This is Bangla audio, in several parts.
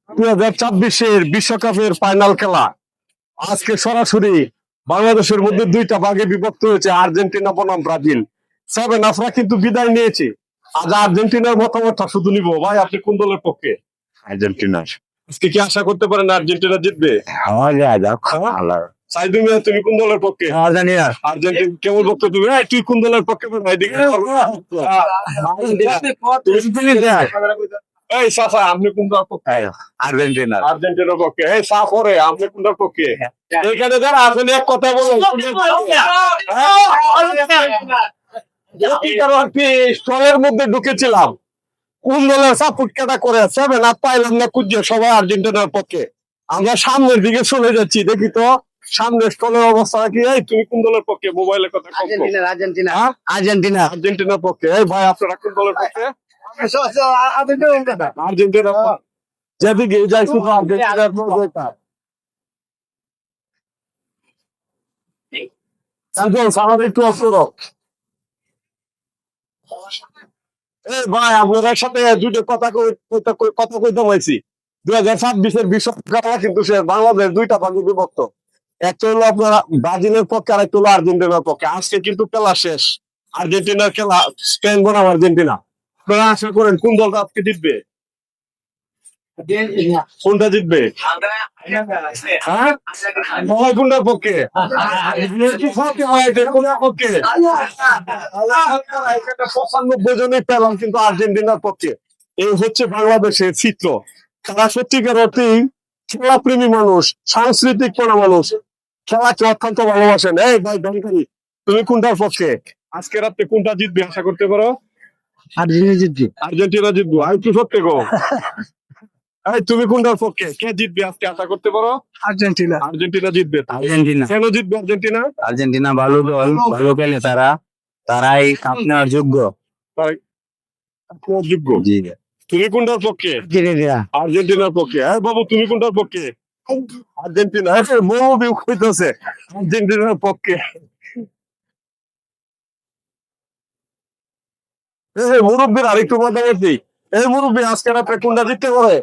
2024 বিশ্বকাপের ফাইনাল খেলা আজকে সরাসরি বাংলাদেশের মধ্যে দুইটা ভাগে বিভক্ত হয়েছে, আর্জেন্টিনা বনাম ব্রাজিল। সেভেন আফরা কিন্তু বিদায় নিয়েছে। আজ আর্জেন্টিনার মতামতটা শুধু নিব। ভাই, আপনি কোন দলের পক্ষে? আর্জেন্টিনার। আজকে কি আশা করতে পারেন আর্জেন্টিনা জিতবে? সাইদুল মিয়া, তুমি কোন দলের পক্ষে? আর্জেন্টিনা। আর্জেন্টিনা কেমন পক্ষে তুমি? তুই কোন দলের পক্ষে? এই সাফা, আপনি কোন দলের পক্ষে? আর্জেন্টিনা। আর্জেন্টিনার পক্ষে। এই সাফরে আপনি কোন দলের পক্ষে? এখানে যারা আসলে এক কথা বলেন, স্টলের মধ্যে ঢুকেছিলাম, কোন দলের সাপোর্ট কেটা করে সেভেন আপ পাইলাম না, খুঁজছে সবাই আর্জেন্টিনার পক্ষে। আমরা সামনের দিকে চলে যাচ্ছি, দেখি তো সামনের স্টলের অবস্থা কি। এই তুমি কোন দলের পক্ষে? মোবাইলের কথা আর্জেন্টিনার পক্ষে। এই ভাই, আপনারা কোন দলের পক্ষে? আর্জেন্টিনা। যেদিকে যাই শুধু আর্জেন্টিনার একটু অসুর। ভাই, আপনার একসাথে দুটো কথা কইতে হয়েছি। 2026 বিশ্বকাপ কিন্তু সে বাংলাদেশ দুইটা ভাগে বিভক্ত। একটা হলো আপনার ব্রাজিলের পক্ষে, আর একটা হলো আর্জেন্টিনার পক্ষে। আজকে কিন্তু খেলা শেষ, আর্জেন্টিনার খেলা, স্পেন বনাম আর্জেন্টিনা। আপনারা আশা করেন কোন দলটা আজকে জিতবে? কোনটা জিতবে? হ্যাঁ, কোনটার পক্ষে? পক্ষে 95 জনই পেলাম কিন্তু আর্জেন্টিনার পক্ষে। এই হচ্ছে বাংলাদেশের চিত্র। তারা সত্যিকার অর্থেই খেলাপ্রেমী মানুষ, সাংস্কৃতিক কোনা মানুষ, খেলাকে অত্যন্ত ভালোবাসেন। এই ভাই দলকারী, তুমি কোনটার পক্ষে? আজকে রাত্রে কোনটা জিতবে আশা করতে পারো? আর্জেন্টিনা জিতবে। আর্জেন্টিনা জিতবো। আর কি সত্যি গো? এই তুমি কোনটার পক্ষে? কে জিতবে আজকে আশা করতে পারো? আর্জেন্টিনা। আর্জেন্টিনা জিতবে। আর্জেন্টিনা। কেন জিতবে আর্জেন্টিনা? আর্জেন্টিনা ভালো দল, ভালো খেলে তারা, তারাই কাপ নেওয়ার যোগ্য। যোগ্য। জি। তুমি কোনটার পক্ষে? আর্জেন্টিনা। আর্জেন্টিনার পক্ষে। হ্যাঁ বাবু, তুমি কোনটার পক্ষে? আর্জেন্টিনা। কইতেছে আর্জেন্টিনার পক্ষে। মুরব্বীর আরেকটু মতামত। এই মুরব্বী, আজকে রাত্রে কোনটা জিততে পারে?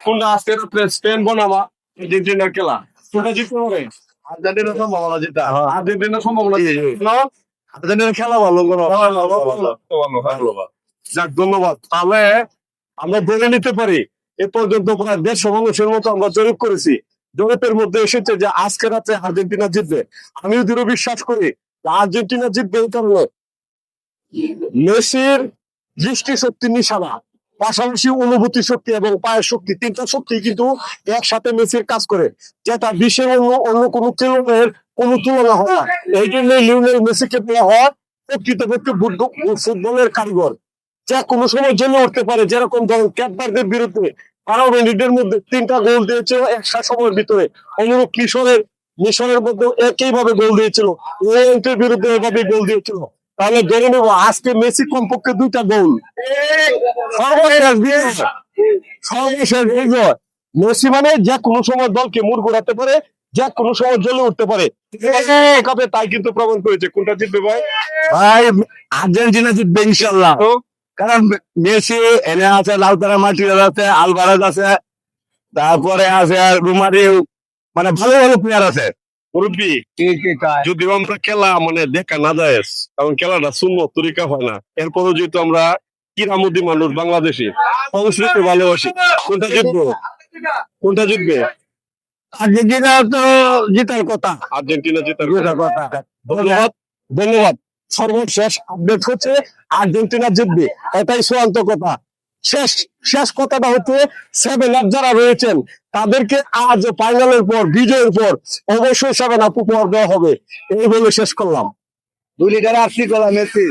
কোনটা আজকে রাত্রে স্পেন বনামা আর্জেন্টিনার খেলা, কোনটা জিততে পারে? আর্জেন্টিনার সম্ভাবনা জিতা। আর্জেন্টিনার সম্ভাবনা আর্জেন্টিনার খেলা ভালো করো। যাক, ধন্যবাদ। তাহলে আমরা বলে নিতে পারি এ পর্যন্ত প্রায় 150 মানুষের মতো আমরা জরিপ করেছি। জরিপের মধ্যে এসেছে যে আজকে রাতে আর্জেন্টিনা জিতবে। আমিও দৃঢ় বিশ্বাস করি আর্জেন্টিনা জিতবে। এই কারণে মেসির দৃষ্টি শক্তি নিশানা, পাশাপাশি অনুভূতি শক্তি এবং পায়ের শক্তি, তিনটা শক্তি কিন্তু একসাথে মেসির কাজ করে, যেটা বিশ্বের অন্য কোনো খেলোয়াড়ের কোনো তুলনা হয় না। এই জন্য লিওনেল মেসিকে বলা হয় প্রকৃতপক্ষে ফুটবলের কারিগর, যা কোনো সময় জেনে উঠতে পারে। যেরকম ধরুন ক্যাপ ভার্দের বিরুদ্ধে 12 মিনিটের মধ্যে 3টা গোল দিয়েছে একসাথে সময়ের ভিতরে। অনুরূপ মিশরের মধ্যে একইভাবে গোল দিয়েছিল, ওয়েলসের বিরুদ্ধে এভাবে গোল দিয়েছিল। তাহলে ধরে নেব আজকে মেসি কমপক্ষে 2টা গোল। মেসি মানে যে কোনো সময় দলকে মুড় ঘোরাতে পারে, যে কোনো সময় জ্বলে উঠতে পারে। তাই কিন্তু প্রমাণ করেছে। কোনটা জিতবে ভাই? ভাই, আর্জেন্টিনা জিতবে ইনশাল্লাহ। কারণ মেসি এনে আছে, লাউতারা মার্টিনেজ আছে, আলভারেজ আছে, তারপরে আছে রোমারিও, মানে ভালো ভালো প্লেয়ার আছে। মুরব্বী, যদি আমরা খেলা মানে দেখা না যায়, কারণ খেলাটা সুন্নত তরিকা হয় না, এরপরও যেহেতু আমরা কিরামুদি মানুষ, বাংলাদেশি সংস্কৃতি ভালোবাসি, কোনটা জিতবো? কোনটা জিতবে? আর্জেন্টিনা তো জেতার কথা। আর্জেন্টিনা জেতার কথা। ধন্যবাদ, ধন্যবাদ। সর্বশেষ আপডেট হচ্ছে আর্জেন্টিনা জিতবে, এটাই চূড়ান্ত কথা। শেষ কথাটা হচ্ছে 7 আপ যারা রয়েছেন তাদেরকে আজ ফাইনালের পর, বিজয়ের পর অবশ্যই 7 আপ উপহার দেওয়া হবে। এই বলে শেষ করলাম। 2 লিটার আশি কলা মেসি।